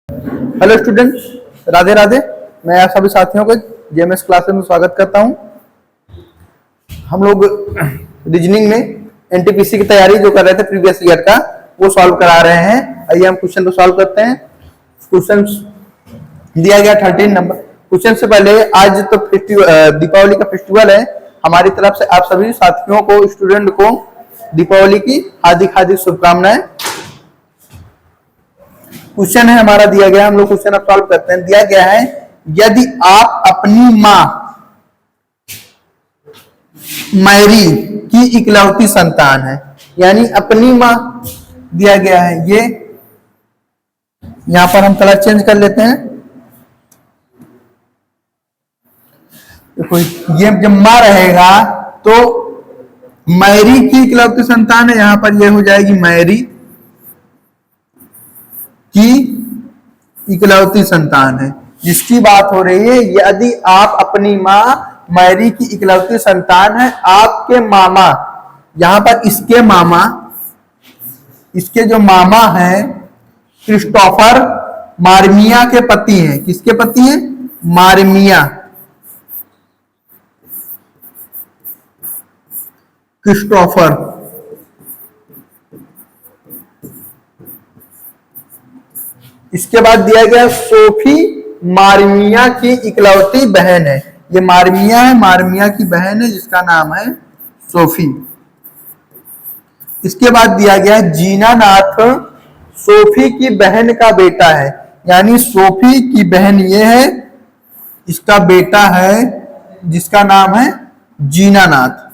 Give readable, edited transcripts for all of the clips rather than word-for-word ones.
Hello students, Radhe Radhe. मैं आप सभी साथियों को जेएमएस क्लासेस में स्वागत करता हूं। हम लोग रीजनिंग में एनटीपीसी की तैयारी जो कर रहे थे प्रीवियस ईयर का, वो सॉल्व करा रहे हैं। आइए हम क्वेश्चन को सॉल्व करते हैं। क्वेश्चन दिया गया 13 नंबर। क्वेश्चन से पहले, आज तो दीपावली का फेस्टिवल है। हमारी तरफ से आप सभी साथियों को, स्टूडेंट को दीपावली की हार्दिक हार्दिक शुभकामनाएं। क्वेश्चन है हमारा दिया गया, हम लोग क्वेश्चन अब सॉल्व करते हैं। दिया गया है, यदि आप अपनी मां मैरी की इकलौती संतान है, यानी अपनी मां दिया गया है। ये यहां पर हम कलर चेंज कर लेते हैं। देखो, ये जब मां रहेगा तो मैरी की इकलौती संतान है, यहां पर ये हो जाएगी मैरी की इकलौती संतान है, जिसकी बात हो रही है। यदि आप अपनी मां मैरी की इकलौती संतान है, आपके मामा, यहां पर इसके मामा, इसके जो मामा हैं क्रिस्टोफर मारमिया के पति हैं। किसके पति हैं? मारमिया, क्रिस्टोफर। इसके बाद दिया गया सोफी मारमिया की इकलौती बहन है। ये मारमिया है, मारमिया की बहन है जिसका नाम है सोफी। इसके बाद दिया गया जीना नाथ सोफी की बहन का बेटा है, यानी सोफी की बहन ये है, इसका बेटा है जिसका नाम है जीना नाथ।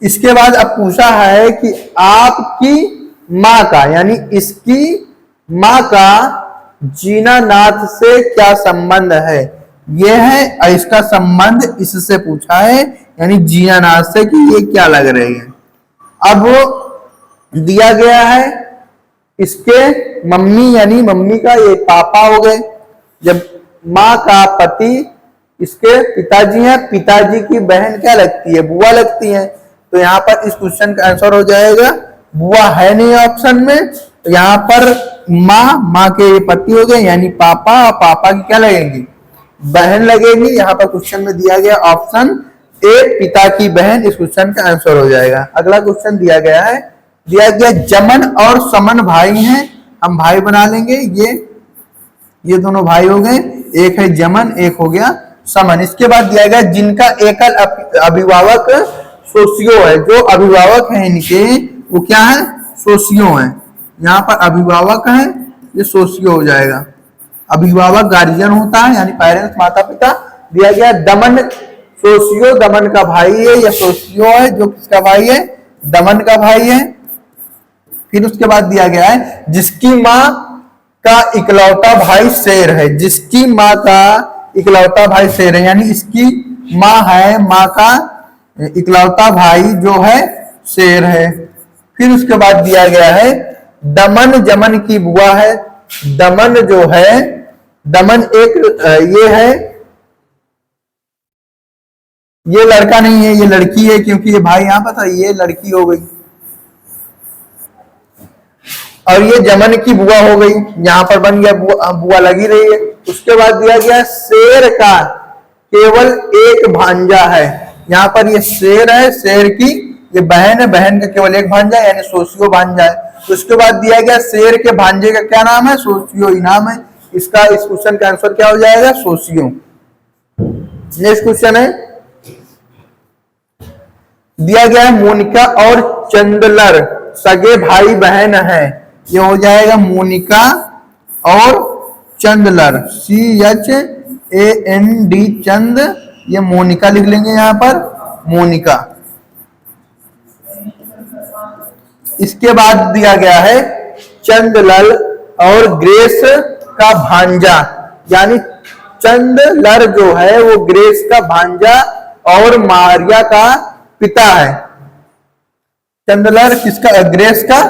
इसके बाद अब पूछा है कि आपकी मां का, यानी इसकी मां का जीना नाथ से क्या संबंध है। यह है, इसका संबंध इससे पूछा है, यानी जीना नाथ से, कि ये क्या लग रही है। अब दिया गया है इसके मम्मी, यानी मम्मी का ये पापा हो गए। जब मां का पति इसके पिताजी हैं, पिताजी की बहन क्या लगती है? बुआ लगती है। तो यहाँ पर इस क्वेश्चन का आंसर हो जाएगा बुआ है नहीं ऑप्शन में, तो यहाँ पर माँ के ये पति हो गए, यानी पापा, और पापा की क्या लगेंगी? बहन लगेगी। यहाँ पर क्वेश्चन में दिया गया ऑप्शन ए, पिता की बहन, इस क्वेश्चन का आंसर हो जाएगा। अगला क्वेश्चन दिया गया है, दिया गया जमन और समन भाई हैं, हम भाई बना लेंगे। ये दोनों भाई हो गए, एक है जमन, एक हो गया समन। इसके बाद दिया गया जिनका एकल अभिभावक सोशियो है। जो अभिभावक है इनके, वो क्या है? सोशियो है। यहाँ पर अभिभावक है, ये सोशियो हो जाएगा। अभिभावक गार्जियन होता है, यानी पेरेंट्स, माता पिता। दिया गया दमन सोशियो दमन का भाई है, या सोशियो है जो किसका भाई है? दमन का भाई है। फिर उसके बाद दिया गया है जिसकी मां का इकलौता भाई शेर है। जिसकी मां का इकलौता भाई शेर है, यानी इसकी मां है, मां का इकलौता भाई जो है शेर है। फिर उसके बाद दिया गया है दमन जमन की बुआ है। दमन जो है, दमन एक ये है, ये लड़का नहीं है, ये लड़की है, क्योंकि ये भाई यहां पर था, ये लड़की हो गई। और ये जमन की बुआ हो गई, यहां पर बन गया बुआ लगी रही है। उसके बाद दिया गया शेर का केवल एक भांजा है। यहाँ पर ये शेर है, शेर की ये बहन है, बहन का केवल एक भांजा है, यानी सोशियो भांजा है। उसके बाद दिया गया शेर के भांजे का क्या नाम है? सोशियो ही नाम है। इसका इस क्वेश्चन का आंसर क्या हो जाएगा? सोशियो। नेक्स्ट क्वेश्चन है, दिया गया है मोनिका और चंदलर सगे भाई बहन है। ये हो जाएगा मोनिका और चंदलर, CHAND, चंद, ये मोनिका लिख लेंगे यहां पर, मोनिका। इसके बाद दिया गया है चंदलल और ग्रेस का भांजा, यानी चंदलर जो है वो ग्रेस का भांजा और मारिया का पिता है। चंदलर किसका? ग्रेस का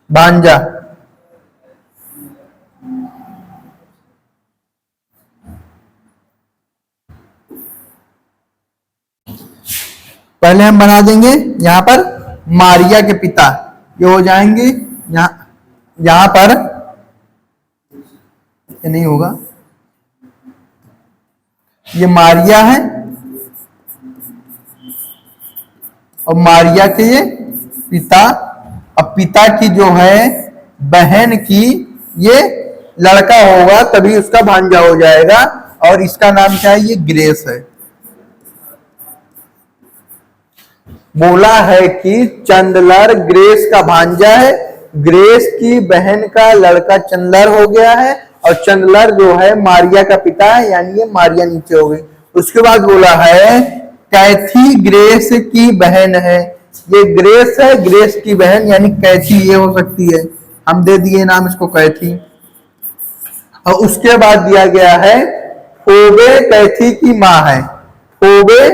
भांजा। पहले हम बना देंगे यहां पर मारिया के पिता, ये हो जाएंगे यहां पर ये नहीं होगा, ये मारिया है और मारिया के ये पिता, अब पिता की जो है बहन की ये लड़का होगा, तभी उसका भांजा हो जाएगा, और इसका नाम क्या है, ये ग्रेस है। बोला है कि चंदलर ग्रेस का भांजा है, ग्रेस की बहन का लड़का चंदलर हो गया है, और चंदलर जो है मारिया का पिता है, यानी ये मारिया नीचे हो गई। उसके बाद बोला है कैथी ग्रेस की बहन है, ये ग्रेस है, ग्रेस की बहन यानी कैथी ये हो सकती है, हम दे दिए नाम इसको कैथी। और उसके बाद दिया गया है फोबे कैथी की माँ है, फोबे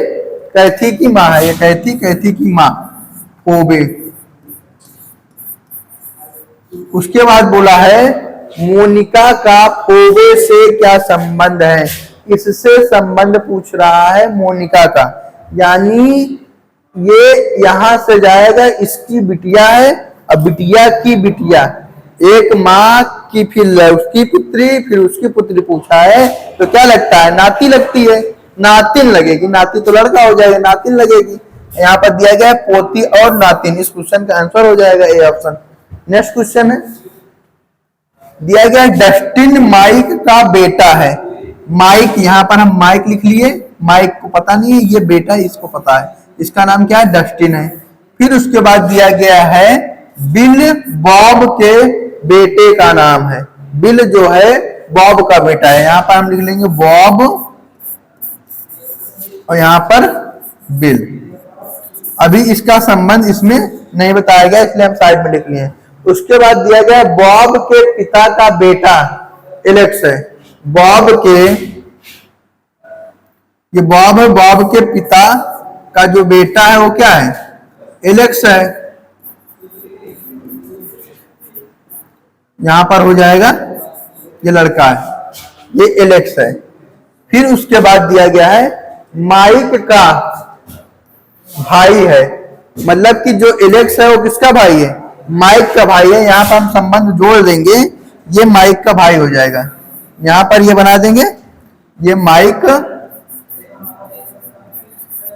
कैथी की माँ है, ये कैथी की माँ फोबे। उसके बाद बोला है मोनिका का फोबे से क्या संबंध है, इससे संबंध पूछ रहा है मोनिका का, यानी ये यहां से जाएगा, इसकी बिटिया है, अब बिटिया की बिटिया, एक माँ की फिर उसकी पुत्री फिर उसकी पुत्री पूछा है, तो क्या लगता है, नाती लगती है, नातिन लगेगी, नाती तो लड़का हो जाएगा, नातिन लगेगी। यहाँ पर दिया गया है पोती और नातिन, इस क्वेश्चन का आंसर हो जाएगा ए ऑप्शन। नेक्स्ट क्वेश्चन है, दिया गया डस्टिन माइक का बेटा है, माइक यहाँ पर हम माइक लिख लिए, माइक को पता नहीं है, ये बेटा इसको पता है, इसका नाम क्या है, डस्टिन है। फिर उसके बाद दिया गया है बिल बॉब के बेटे का नाम है, बिल जो है बॉब का बेटा है, यहाँ पर हम लिख लेंगे बॉब और यहाँ पर बिल। अभी इसका संबंध इसमें नहीं बताया गया, इसलिए हम साइड में लिख लिए। उसके बाद दिया गया बॉब के पिता का बेटा एलेक्स है, बॉब के, ये बॉब है, बॉब के पिता का जो बेटा है वो क्या है, एलेक्स है, यहां पर हो जाएगा ये लड़का है, ये एलेक्स है। फिर उसके बाद दिया गया है माइक का भाई है, मतलब कि जो एलेक्स है वो किसका भाई है, माइक का भाई है, यहां पर हम संबंध जोड़ देंगे, ये माइक का भाई हो जाएगा, यहां पर ये बना देंगे ये माइक,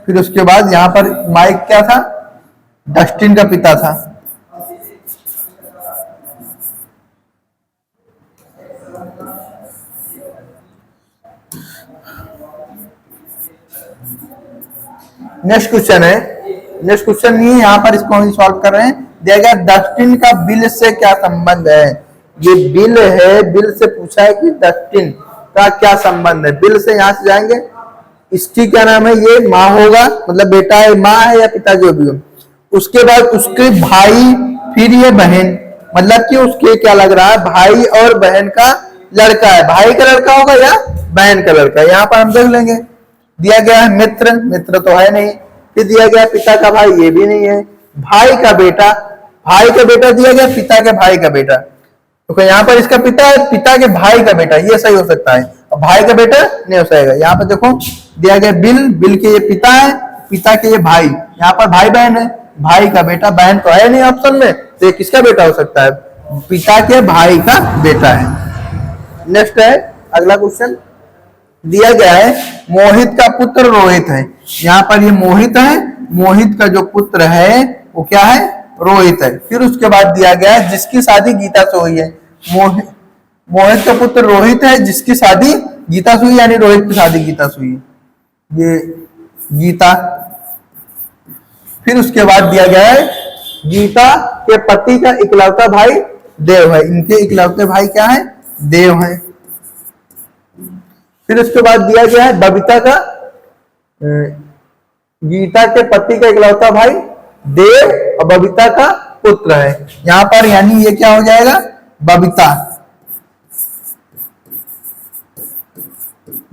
फिर उसके बाद यहां पर माइक क्या था, डस्टिन का पिता था। नेक्स्ट क्वेश्चन है, नेक्स्ट क्वेश्चन नहीं है, यहां पर इसको हम सॉल्व कर रहे हैं। देगा डस्टिन का बिल से क्या संबंध है, ये बिल है, बिल से पूछा है कि डस्टिन का क्या संबंध है, बिल से यहां से जाएंगे, इसकी क्या नाम है, ये माँ होगा, मतलब बेटा है, माँ है या पिता जो भी हो। उसके बाद उसके भाई, फिर ये बहन, मतलब कि उसके क्या लग रहा है, भाई और बहन का लड़का है, भाई का लड़का होगा या बहन का लड़का, यहाँ पर हम देख लेंगे। दिया गया है मित्र, मित्र तो है नहीं। फिर दिया गया पिता का भाई, ये भी नहीं है। भाई का बेटा, भाई का बेटा दिया गया, पिता के भाई का बेटा, तो यहाँ पर इसका पिता है, पिता के भाई का बेटा, ये सही हो सकता है, और भाई का बेटा नहीं हो सकेगा। यहाँ पर देखो दिया गया बिल, बिल के ये पिता है, पिता के ये भाई, यहाँ पर भाई बहन है, भाई का बेटा, बहन तो है नहीं ऑप्शन में, तो ये किसका बेटा हो सकता है, पिता के भाई का बेटा है। नेक्स्ट है अगला क्वेश्चन, दिया गया है मोहित का पुत्र रोहित है, यहाँ पर ये मोहित है, मोहित का जो पुत्र है वो क्या है, रोहित है। फिर उसके बाद दिया गया है जिसकी शादी गीता से हुई है, मोहित का पुत्र रोहित है जिसकी शादी गीता से हुई, यानी रोहित की शादी गीता से हुई है, ये गीता। फिर उसके बाद दिया गया है गीता के पति का इकलौता भाई देव है, इनके इकलौते भाई क्या है, देव है। फिर उसके बाद दिया गया है बबीता का, गीता के पति का इकलौता भाई देव और बबीता का पुत्र है, यहां पर यानी ये क्या हो जाएगा, बबीता,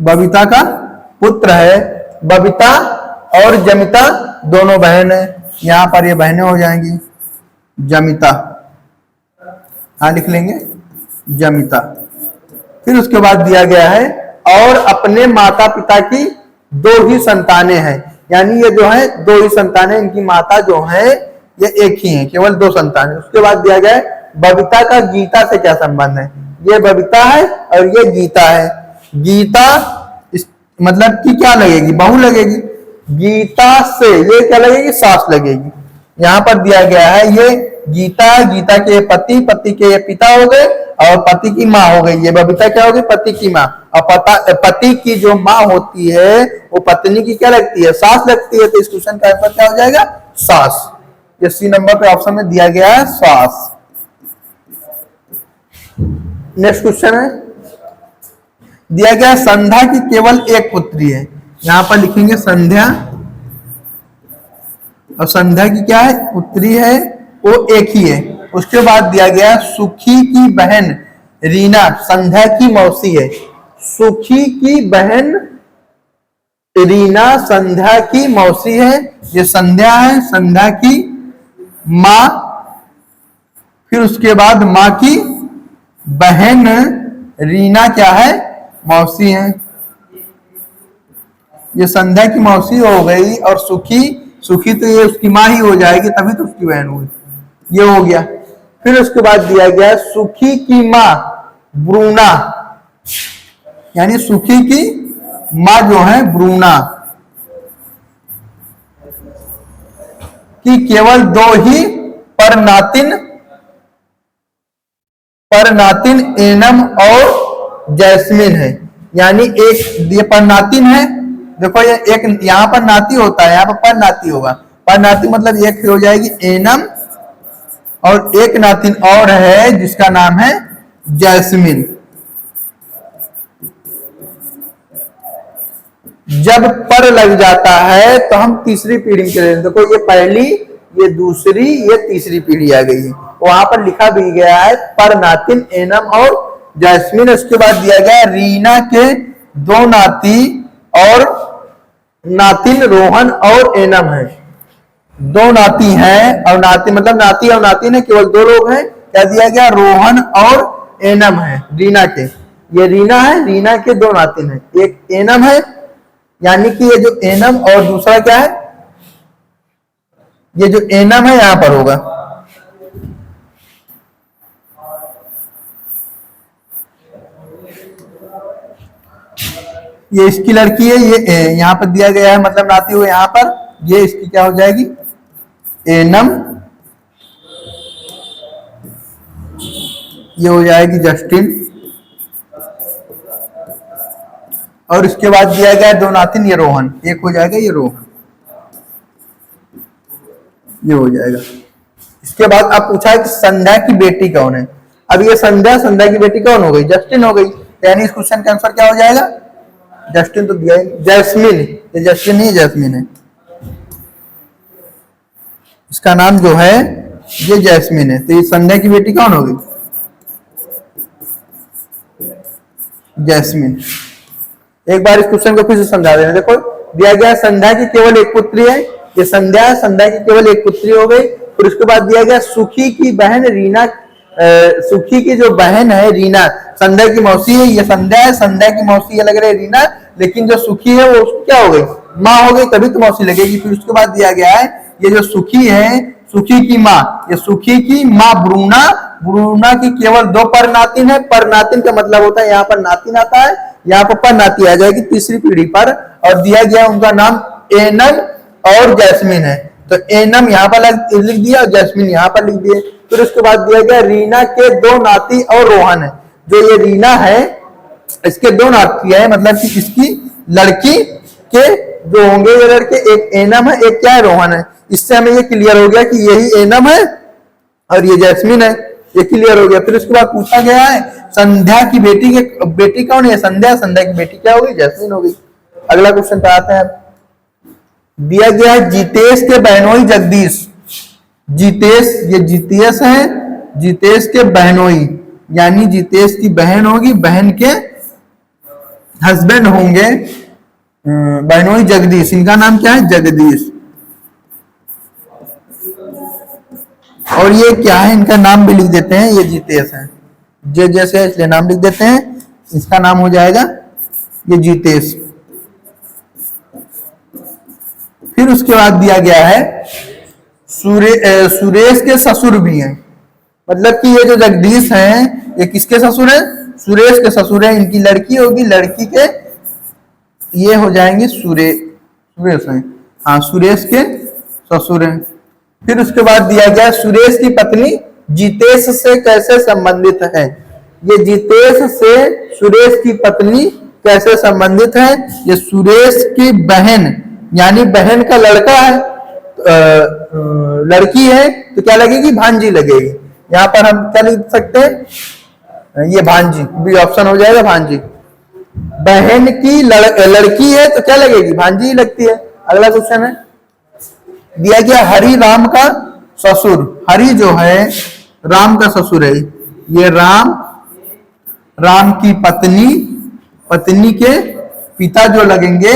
बबीता का पुत्र है। बबीता और जमिता दोनों बहन है, यहां पर ये बहनें हो जाएंगी, जमिता, हाँ लिख लेंगे जमिता। फिर उसके बाद दिया गया है और अपने माता पिता की दो ही संतानें हैं, यानी ये जो है दो ही संतानें, इनकी माता जो है ये एक ही है, केवल 2 संतान है। उसके बाद दिया गया है बबीता का गीता से क्या संबंध है। ये बबीता है और ये गीता है। गीता मतलब कि क्या लगेगी, बहु लगेगी। गीता से ये क्या लगेगी, सास लगेगी। यहाँ पर दिया गया है ये गीता, गीता के पति, पति के ये पिता हो गए और पति की माँ हो गई। ये बबीता क्या होगी, पति की माँ। और पति की जो माँ होती है वो पत्नी की क्या लगती है, सास लगती है। तो इस क्वेश्चन का आंसर क्या हो जाएगा, सास। ये सी नंबर पे ऑप्शन में दिया गया है सास। नेक्स्ट क्वेश्चन है, दिया गया संध्या की केवल एक पुत्री है। यहां पर लिखेंगे संध्या, और संध्या की क्या है, पुत्री है, वो एक ही है। उसके बाद दिया गया सुखी की बहन रीना संध्या की मौसी है। सुखी की बहन रीना संध्या की मौसी है। ये संध्या है, संध्या की माँ, फिर उसके बाद माँ की बहन रीना क्या है, मौसी है। ये संध्या की मौसी हो गई। और सुखी, सुखी तो ये उसकी माँ ही हो जाएगी, तभी तो उसकी बहन हुई। ये हो गया। फिर उसके बाद दिया गया सुखी की माँ ब्रूना, यानी सुखी की माँ जो है ब्रूना की केवल 2 ही परनातिन एनम और जैस्मिन है। यानी एक ये परनातिन है, देखो ये एक यहाँ पर नाती होता है, यहाँ पर परनाती होगा। परनाती मतलब एक हो जाएगी एनम, और एक नातिन और है जिसका नाम है जैस्मिन। जब पर लग जाता है तो हम तीसरी पीढ़ी के लिए, देखो ये पहली, ये दूसरी, ये तीसरी पीढ़ी आ गई है। वहां पर लिखा भी गया है परनातिन एनम और जैस्मिन। उसके बाद दिया गया रीना के 2 नाती और नातिन रोहन और एनम है। 2 नाती हैं, और नाती मतलब नाती और नातिन है, केवल 2 लोग हैं। क्या दिया गया, रोहन और एनम है रीना के। ये रीना है, रीना के 2 नातिन है, एक एनम है, यानी कि ये जो एनम और दूसरा क्या है, ये जो एनम है यहां पर होगा। ये इसकी लड़की है, ये यहां पर दिया गया है, मतलब नाती हुए यहां पर। ये इसकी क्या हो जाएगी, एनम, ये हो जाएगी जस्टिन। और इसके बाद दिया गया 2 नातिन, ये रोहन, एक हो जाएगा ये रोहन, ये हो जाएगा। इसके बाद अब पूछा है कि संध्या की बेटी कौन है। अब ये संध्या, संध्या की बेटी कौन हो गई, जस्टिन हो गई। यानी इस क्वेश्चन का आंसर क्या हो जाएगा, जस्टिन तो दिया है, जैस्मिन, ये जस्टिन नहीं जैस्मिन है। इसका नाम जो है ये जैस्मिन है। तो ये संध्या की बेटी कौन होगी, जैस्मिन। एक बार इस क्वेश्चन को फिर से समझा देना। देखो दिया गया संध्या की केवल एक पुत्री है, ये संध्या है, संध्या की केवल एक पुत्री हो गई। फिर उसके बाद दिया गया सुखी की बहन रीना, सुखी की जो बहन है रीना संध्या की मौसी है। ये संध्या है, संध्या की मौसी ये लग रही है रीना, लेकिन जो सुखी है वो क्या हो गई, माँ हो गई, तभी तो मौसी लगेगी। फिर उसके बाद दिया गया है ये जो सुखी है, सुखी की माँ, ये सुखी की माँ ब्रूना, ब्रूना की केवल 2 परनातिन है। परनातिन का मतलब होता है यहाँ पर नातिन आता है, यहाँ पर परनाती आ जाएगी तीसरी पीढ़ी पर। और दिया गया उनका नाम एनम और जैस्मिन है। तो एनम यहाँ पर लिख दिया और जैस्मिन यहाँ पर लिख दिए। फिर उसके बाद दिया गया रीना के 2 नाती और रोहन है। जो ये रीना है इसके 2 नाती है, मतलब कि इसकी लड़की के जो होंगे ये लड़के, एक एनम है, एक क्या है, रोहन है। इससे हमें ये क्लियर हो गया कि यही एनम है और ये जैस्मिन है, ये क्लियर हो गया। फिर उसके बाद पूछा गया है संध्या की बेटी कौन है, संध्या, संध्या की बेटी क्या होगी, जैस्मिन होगी। अगला क्वेश्चन पे आते हैं। दिया गया है जितेश के बहनोई जगदीश। जितेश, ये जितेश है, जितेश के बहनोई, यानी जितेश की बहन होगी, बहन के हस्बैंड होंगे बहनोई जगदीश। इनका नाम क्या है, जगदीश। और ये क्या है, इनका नाम भी लिख देते हैं, ये जितेश है, जे जैसे इसलिए नाम लिख देते हैं। इसका नाम हो जाएगा ये जितेश। फिर उसके बाद दिया गया है सुरेश के ससुर भी हैं। मतलब कि ये जो जगदीश हैं ये किसके ससुर हैं? सुरेश के ससुर हैं। इनकी लड़की होगी, लड़की के ये हो जाएंगे सुरेश हैं, हाँ सुरेश के ससुर हैं। फिर उसके बाद दिया गया सुरेश की पत्नी जितेश से कैसे संबंधित है। ये जितेश से सुरेश की पत्नी कैसे संबंधित है? ये सुरेश की बहन यानी बहन का लड़का है, लड़की है तो क्या लगेगी? भांजी लगेगी। यहां पर हम क्या लिख सकते हैं? ये भांजी भी ऑप्शन हो जाएगा, भांजी। बहन की लड़की है तो क्या लगेगी? भांजी लगती है। अगला क्वेश्चन है दिया गया हरि राम का ससुर। हरि जो है राम का ससुर है। ये राम की पत्नी के पिता जो लगेंगे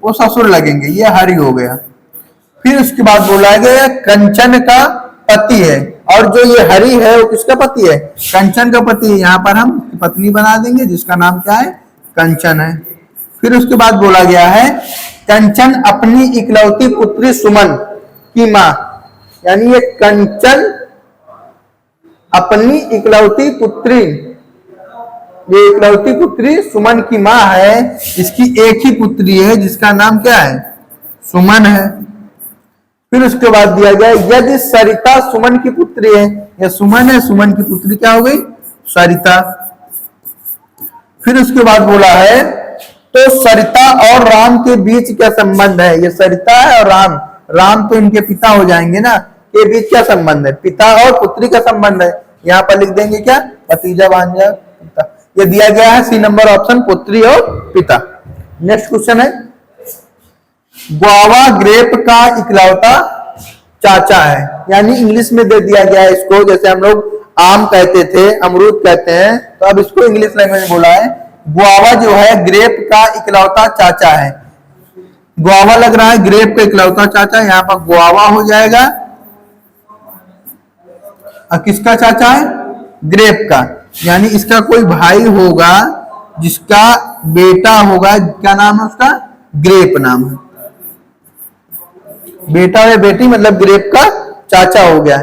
वो ससुर लगेंगे। ये हरि हो गया। फिर उसके बाद बोला गया कंचन का पति है, और जो ये हरि है वो किसका पति है? कंचन का पति है। यहाँ पर हम पत्नी बना देंगे जिसका नाम क्या है? कंचन है। फिर उसके बाद बोला गया है कंचन अपनी इकलौती पुत्री सुमन की माँ, यानी ये कंचन अपनी इकलौती पुत्री सुमन की माँ है। इसकी एक ही पुत्री है जिसका नाम क्या है? सुमन है। फिर उसके बाद दिया गया यदि सरिता सुमन की पुत्री है, यह सुमन है, सुमन की पुत्री क्या हो गई? सरिता। फिर उसके बाद बोला है तो सरिता और राम के बीच क्या संबंध है? ये सरिता है और राम तो इनके पिता हो जाएंगे ना, के बीच क्या संबंध है? पिता और पुत्री का संबंध है। यहाँ पर लिख देंगे क्या? भतीजा भांजा पिता। ये दिया गया है सी नंबर ऑप्शन, पुत्री और पिता। नेक्स्ट क्वेश्चन है गुआवा ग्रेप का इकलौता चाचा है, यानी इंग्लिश में दे दिया गया है इसको। जैसे हम लोग आम कहते थे, अमरूद कहते हैं, तो अब इसको इंग्लिश लैंग्वेज में बोला है गुआवा जो है ग्रेप का इकलौता चाचा है। गुआवा लग रहा है ग्रेप का इकलौता चाचा, यहाँ पर गुआवा हो जाएगा। और किसका चाचा है? ग्रेप का, यानी इसका कोई भाई होगा जिसका बेटा होगा, क्या नाम है उसका? ग्रेप नाम है। बेटा या बेटी मतलब ग्रेप का चाचा हो गया।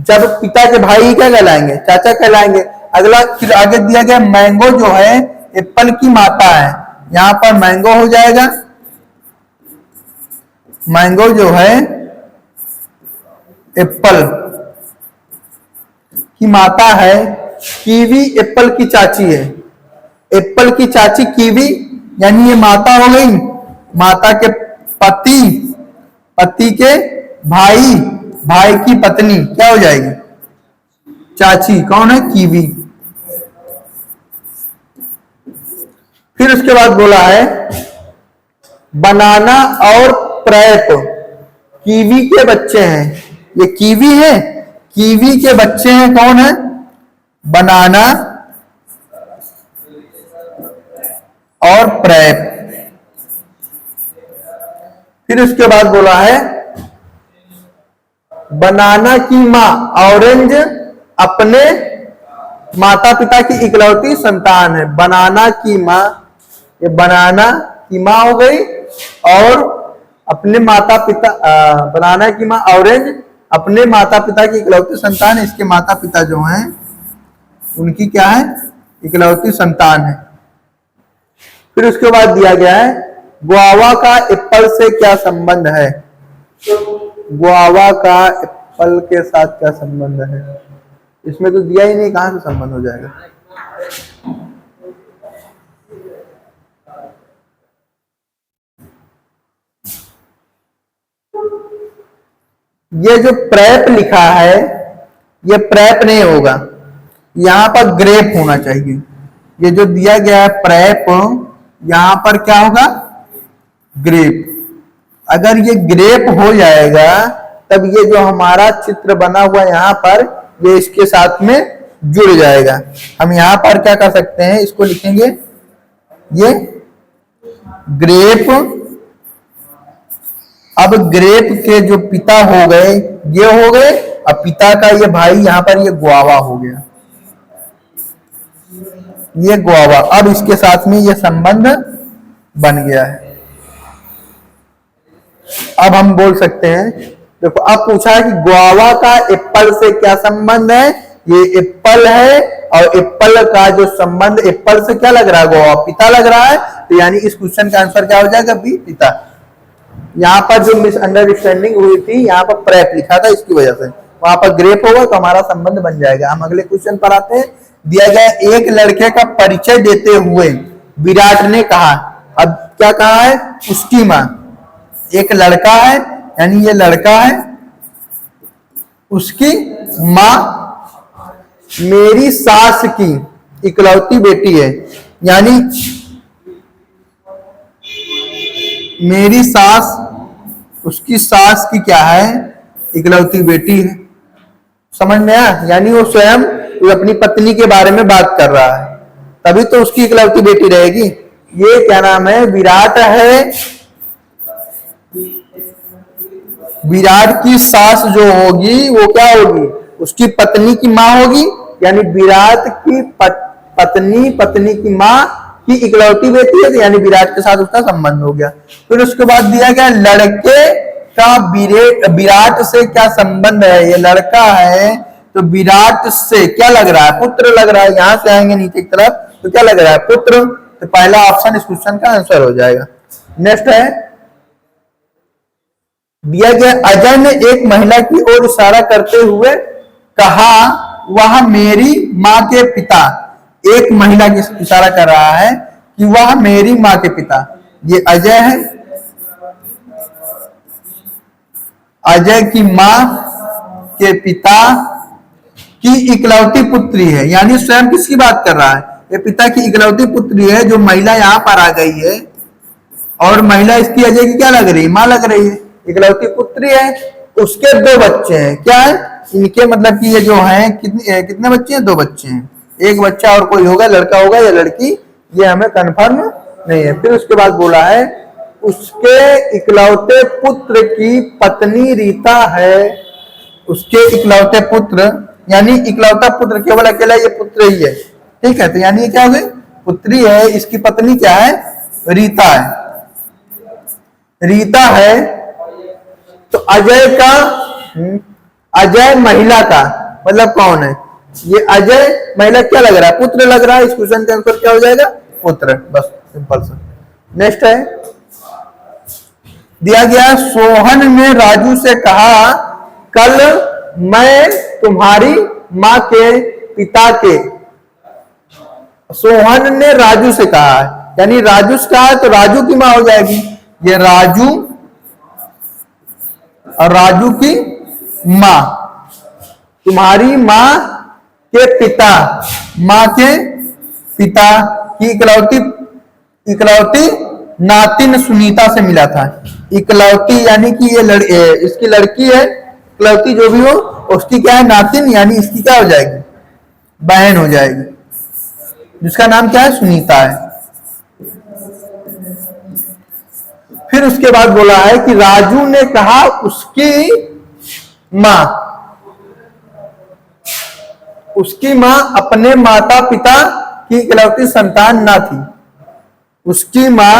जब पिता के भाई क्या कहलाएंगे? चाचा कहलाएंगे। अगला फिर आगे दिया गया मैंगो जो है एप्पल की माता है। यहां पर मैंगो हो जाएगा, मैंगो जो है एप्पल की माता है। कीवी एप्पल की चाची है। एप्पल की चाची कीवी, यानी ये माता हो गई। माता के पति के भाई की पत्नी क्या हो जाएगी? चाची। कौन है? कीवी। फिर उसके बाद बोला है बनाना और प्रेप कीवी के बच्चे हैं। ये कीवी है, कीवी के बच्चे हैं। कौन है? बनाना और प्रेप। फिर उसके बाद बोला है बनाना की मां ऑरेंज अपने माता पिता की इकलौती संतान है। बनाना की मां, ये बनाना की मां हो गई, और अपने माता पिता बनाना की मां ऑरेंज अपने माता पिता की इकलौती संतान है। इसके माता पिता जो हैं उनकी क्या है? इकलौती संतान है। फिर उसके बाद दिया गया है गुआवा का एप्पल से क्या संबंध है? गुआवा का एप्पल के साथ क्या संबंध है? इसमें तो दिया ही नहीं, कहां से संबंध हो जाएगा? ये जो प्रेप लिखा है ये प्रेप नहीं होगा, यहां पर ग्रेप होना चाहिए। ये जो दिया गया है प्रेप, यहां पर क्या होगा? ग्रेप। अगर ये ग्रेप हो जाएगा तब ये जो हमारा चित्र बना हुआ यहां पर ये इसके साथ में जुड़ जाएगा। हम यहां पर क्या कर सकते हैं? इसको लिखेंगे ये ग्रेप। अब ग्रेप के जो पिता हो गए ये हो गए, अब पिता का ये भाई यहां पर ये गुआवा हो गया, ये गुआवा। अब इसके साथ में ये संबंध बन गया है। अब हम बोल सकते हैं देखो अब पूछा है कि गुआवा का एप्पल से क्या संबंध है। ये एप्पल है और एप्पल का जो संबंध एप्पल से क्या लग रहा है, गुआवा पिता लग रहा है। तो यानी इस क्वेश्चन का आंसर क्या हो जाएगा, बी पिता। यहाँ पर जो मिसअंडरस्टैंडिंग हुई थी, यहाँ पर प्रेप लिखा था, इसकी वजह से वहां पर ग्रेप होगा तो हमारा संबंध बन जाएगा। हम अगले क्वेश्चन पर आते हैं। दिया गया एक लड़के का परिचय देते हुए विराट ने कहा, अब क्या कहा है, उसकी माँ, एक लड़का है यानी ये लड़का है, उसकी माँ मेरी सास की इकलौती बेटी है, यानी मेरी सास उसकी सास की क्या है, इकलौती बेटी है। समझ में आया, यानी वो स्वयं अपनी पत्नी के बारे में बात कर रहा है, तभी तो उसकी इकलौती बेटी रहेगी। ये क्या नाम है, विराट है। विराट की सास जो होगी वो क्या होगी, उसकी पत्नी की माँ होगी, यानी विराट की पत्नी की माँ की इकलौती बेटी है, यानी विराट के साथ उसका संबंध हो गया। फिर उसके बाद दिया गया लड़के का विराट से क्या संबंध है। ये लड़का है तो विराट से क्या लग रहा है, पुत्र लग रहा है। यहां से आएंगे नीचे की तरफ तो क्या लग रहा है, पुत्र। तो पहला ऑप्शन इस क्वेश्चन का आंसर हो जाएगा। नेक्स्ट है, दिया गया अजय ने एक महिला की ओर इशारा करते हुए कहा, वह मेरी माँ के पिता। एक महिला की इशारा कर रहा है कि वह मेरी माँ के पिता। ये अजय है, अजय की माँ के पिता की इकलौती पुत्री है, यानी स्वयं किसकी बात कर रहा है, ये पिता की इकलौती पुत्री है। जो महिला यहाँ पर आ गई है और महिला इसकी अजय की क्या लग रही है, माँ लग रही है, इकलौती पुत्री है। उसके दो बच्चे हैं, क्या है इनके, मतलब कि ये जो हैं कितने बच्चे हैं, दो बच्चे हैं। एक बच्चा और कोई होगा, लड़का होगा या लड़की, ये हमें कंफर्म नहीं है। फिर उसके बाद बोला है उसके इकलौते पुत्र की पत्नी रीता है। उसके इकलौते पुत्र, यानी इकलौता पुत्र केवल अकेला ये पुत्र ही है, ठीक है। तो यानी ये क्या हो गई, पुत्री है, इसकी पत्नी क्या है, रीता है, रीता है। तो अजय का, अजय महिला का मतलब कौन है, ये अजय महिला क्या लग रहा है, पुत्र लग रहा है। इस क्वेश्चन का आंसर क्या हो जाएगा, पुत्र, बस सिंपल सा। नेक्स्ट है, दिया गया सोहन ने राजू से कहा, कल मैं तुम्हारी माँ के पिता के। सोहन ने राजू से कहा है, यानी राजू से कहा है तो राजू की माँ हो जाएगी। ये राजू और राजू की माँ, तुम्हारी माँ के पिता, माँ के पिता की इकलौती नातिन सुनीता से मिला था। इकलौती यानी कि ये इसकी लड़की है, इकलौती जो भी हो उसकी क्या है, नातिन, यानी इसकी क्या हो जाएगी, बहन हो जाएगी, जिसका नाम क्या है, सुनीता है। फिर उसके बाद बोला है कि राजू ने कहा उसकी मां अपने माता पिता की इकलौती संतान ना थी। उसकी मां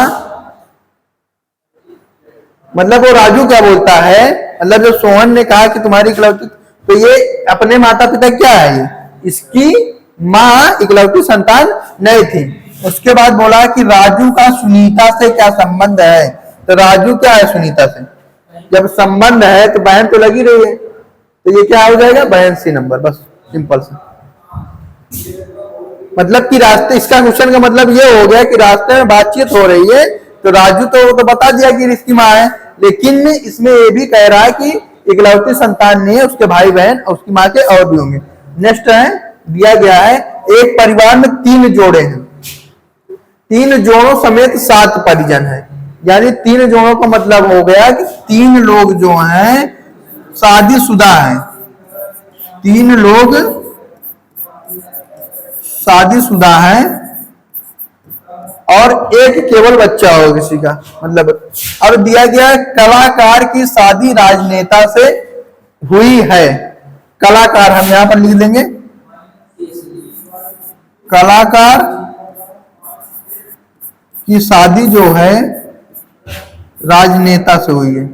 मतलब वो राजू क्या बोलता है, मतलब जब सोहन ने कहा कि तुम्हारी इकलौती, तो ये अपने माता पिता क्या है, ये इसकी मां इकलौती संतान नहीं थी। उसके बाद बोला कि राजू का सुनीता से क्या संबंध है। तो राजू क्या है, सुनीता से जब संबंध है तो बहन तो लगी रही है, तो ये क्या हो जाएगा, बहन सी नंबर, बस सिंपल से। मतलब कि रास्ते, इसका क्वेश्चन का मतलब ये हो गया कि रास्ते में बातचीत हो रही है तो राजू तो बता दिया कि इसकी माँ है, लेकिन इसमें ये भी कह रहा है कि इकलौती संतान नहीं है, उसके भाई बहन और उसकी माँ के और भी होंगे। नेक्स्ट है, दिया गया है एक परिवार में 3 जोड़े हैं, 3 जोड़ों समेत 7 परिजन है। यानी 3 जोड़ों का मतलब हो गया कि 3 लोग जो हैं शादीशुदा हैं, 3 लोग शादीशुदा है और एक केवल बच्चा हो किसी का, मतलब। अब दिया गया कलाकार की शादी राजनेता से हुई है। कलाकार हम यहां पर लिख देंगे, कलाकार की शादी जो है राजनेता से हुई है।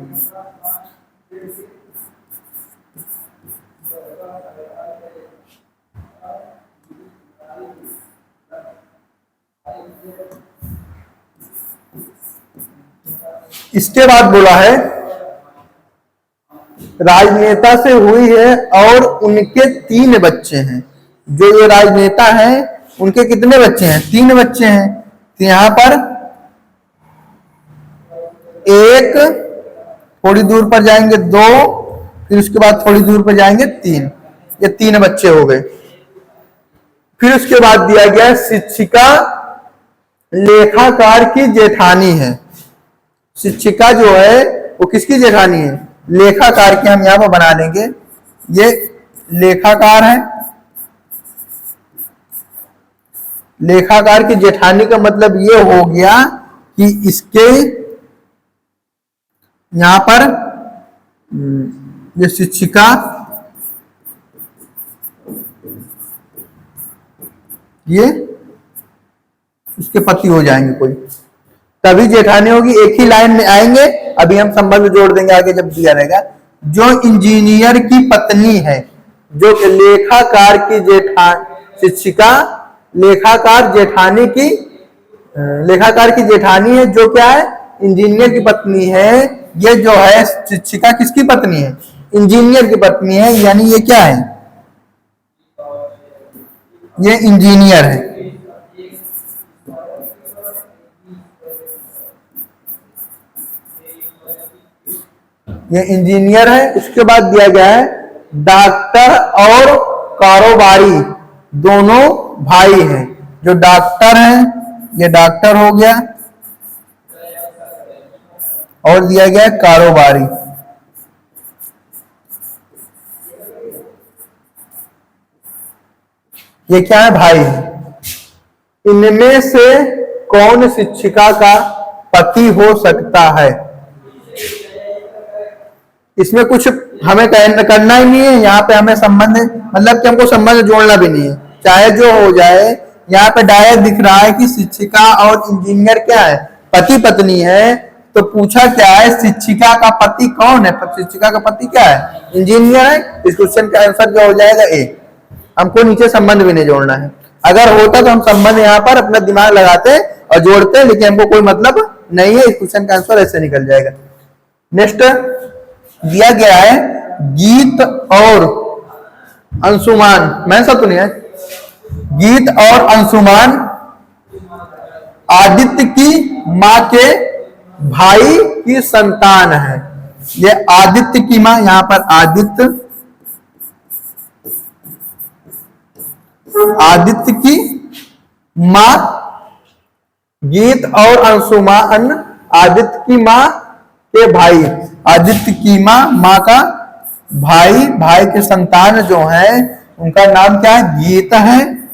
इसके बाद बोला है राजनेता से हुई है और उनके 3 बच्चे हैं। जो ये राजनेता हैं उनके कितने बच्चे हैं? 3 बच्चे हैं। तो यहां पर एक, थोड़ी दूर पर जाएंगे 2, फिर उसके बाद थोड़ी दूर पर जाएंगे 3। ये 3 बच्चे हो गए। फिर उसके बाद दिया गया शिक्षिका लेखाकार की जेठानी है। शिक्षिका जो है वो किसकी जेठानी है? लेखाकार की। हम यहां पर बना लेंगे, ये लेखाकार है। लेखाकार की जेठानी का मतलब ये हो गया कि इसके यहां पर ये शिक्षिका, ये उसके पति हो जाएंगे कोई, तभी जेठानी होगी। एक ही लाइन में आएंगे। अभी हम संबंध जोड़ देंगे आगे जब दिया रहेगा। जो इंजीनियर की पत्नी है, जो लेखाकार की शिक्षिका लेखाकार की जेठानी है, जो क्या है? इंजीनियर की पत्नी है। ये जो है शिक्षिका किसकी पत्नी है? इंजीनियर की पत्नी है। यानी ये क्या है? ये इंजीनियर है। ये इंजीनियर है। उसके बाद दिया गया है डॉक्टर और कारोबारी दोनों भाई हैं। जो डॉक्टर हैं, ये डॉक्टर हो गया, और दिया गया कारोबारी। ये क्या है? भाई है। इनमें से कौन शिक्षिका का पति हो सकता है? इसमें कुछ हमें करना ही नहीं है। यहाँ पे हमें संबंध, मतलब कि हमको संबंध जोड़ना भी नहीं है, चाहे जो हो जाए। यहाँ पे डायरेक्ट दिख रहा है कि शिक्षिका और इंजीनियर क्या है? पति पत्नी है। तो पूछा क्या है? शिक्षिका का पति कौन है? शिक्षिका का पति क्या है? इंजीनियर है। इस क्वेश्चन का आंसर जो हो जाएगा ए। हमको नीचे संबंध भी नहीं जोड़ना है। अगर होता तो हम संबंध यहाँ पर अपना दिमाग लगाते और जोड़ते, लेकिन हमको कोई मतलब नहीं है। इस क्वेश्चन का आंसर ऐसे निकल जाएगा। नेक्स्ट दिया गया है गीत और अंशुमान। मैं सब तो नहीं है। गीत और अंशुमान आदित्य की मां के भाई की संतान है। ये आदित्य की मां, यहां पर आदित्य की मां, गीत और अंशुमान आदित्य की मां के भाई। आदित्य की मां का भाई के संतान जो है उनका नाम क्या है? गीत है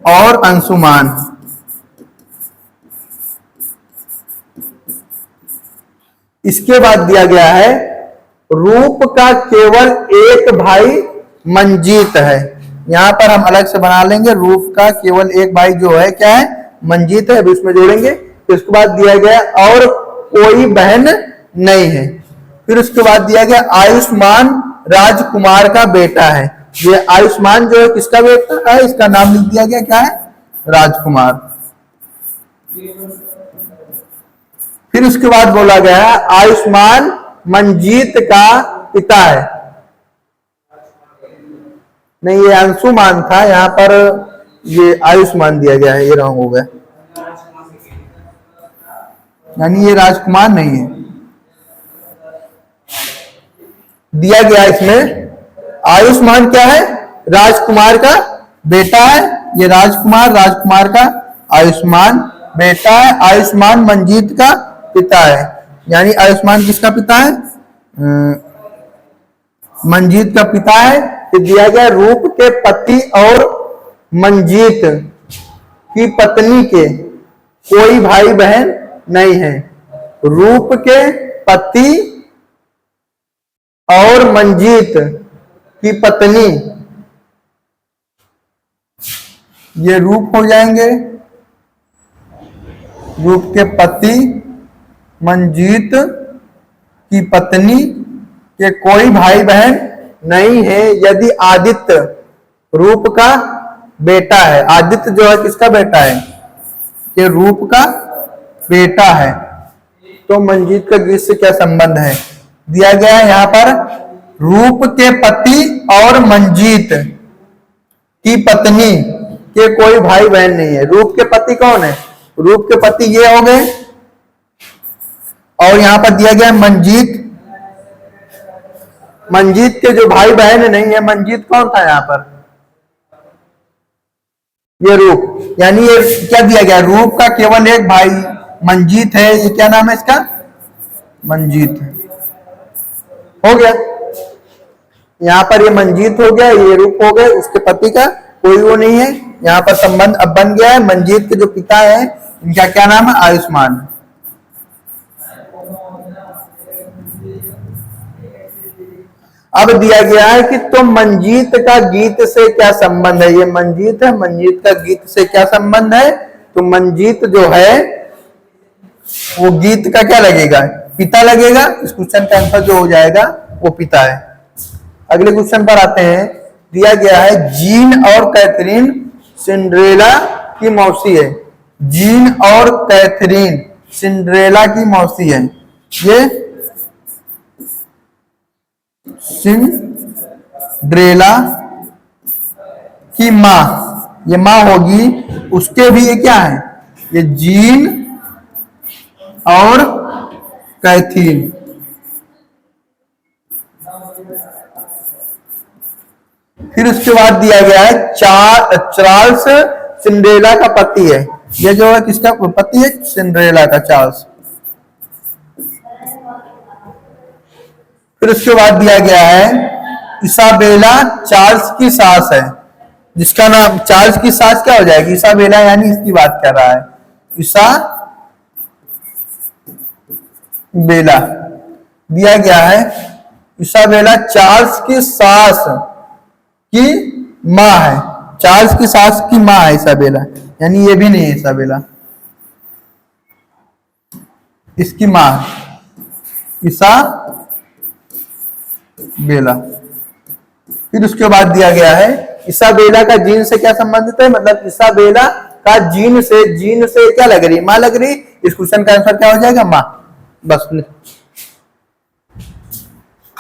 और अंशुमान। इसके बाद दिया गया है रूप का केवल एक भाई मंजीत है। यहां पर हम अलग से बना लेंगे। रूप का केवल एक भाई जो है क्या है? मंजीत है। अभी उसमें जोड़ेंगे। इसके बाद दिया गया और कोई बहन नहीं है। फिर उसके बाद दिया गया आयुष्मान राजकुमार का बेटा है। ये आयुष्मान जो है किसका बेटा है? इसका नाम लिख दिया गया, क्या है? राजकुमार। फिर उसके बाद बोला गया आयुष्मान मंजीत का पिता है। नहीं, ये अंशुमान था, यहां पर ये आयुष्मान दिया गया है। ये रॉन्ग हो गया, यानी ये राजकुमार नहीं है। दिया गया इसमें आयुष्मान क्या है? राजकुमार का बेटा है। ये राजकुमार का आयुष्मान बेटा है। आयुष्मान मंजीत का पिता है। यानी आयुष्मान किसका पिता है? मंजीत का पिता है। फिर दिया गया रूप के पति और मंजीत की पत्नी के कोई भाई बहन नहीं है। रूप के पति और मंजीत की पत्नी, ये रूप हो जाएंगे। रूप के पति मंजीत की पत्नी के कोई भाई बहन नहीं है यदि आदित्य रूप का बेटा है। आदित्य जो है किसका बेटा है? ये रूप का बेटा है। तो मंजीत का गीत से क्या संबंध है? दिया गया है यहाँ पर, रूप के पति और मंजीत की पत्नी के कोई भाई बहन नहीं है। रूप के पति कौन है? रूप के पति ये हो गए, और यहां पर दिया गया है मंजीत। मंजीत के जो भाई बहन नहीं है, मंजीत कौन था यहाँ पर? ये रूप, यानी ये क्या दिया गया? रूप का केवल एक भाई मंजीत है। ये क्या नाम है इसका? मंजीत। हो गया, यहाँ पर ये मंजीत हो गया, ये रूप हो गए, उसके पति का कोई वो नहीं है। यहाँ पर संबंध अब बन गया है। मंजीत के जो पिता है इनका क्या नाम है? आयुष्मान। अब दिया गया है कि तो मंजीत का गीत से क्या संबंध है? ये मंजीत है, मंजीत का गीत से क्या संबंध है? तो मंजीत जो है वो गीत का क्या लगेगा? पिता लगेगा। इस क्वेश्चन का आंसर जो हो जाएगा वो पिता है। अगले क्वेश्चन पर आते हैं। दिया गया है जीन और कैथरीन सिंड्रेला की मौसी है। जीन और कैथरीन सिंड्रेला की मौसी है। ये सिंड्रेला की माँ, ये माँ होगी, उसके भी ये क्या है? ये जीन और कैथरीन। फिर उसके बाद दिया गया है चार्ल्स सिंड्रेला का पति है। ये जो है किसका पति है? सिंड्रेला का, चार्ल्स। फिर उसके बाद दिया गया है इसाबेला चार्ल्स की सास है, जिसका नाम चार्ल्स की सास क्या हो जाएगी? इसाबेला, यानी इसकी बात कर रहा है। इसाबेला दिया गया है, इसाबेला चार्ल्स की सास की माँ है। चार्ल्स की सास की माँ है इसाबेला, यानी ये भी नहीं है इसाबेला, इसकी माँ इसाबेला। फिर उसके बाद दिया गया है इसाबेला का जीन से क्या संबंधित है? मतलब इसाबेला का जीन से क्या लग रही? माँ लग रही। इस क्वेश्चन का आंसर क्या हो जाएगा? माँ। बस।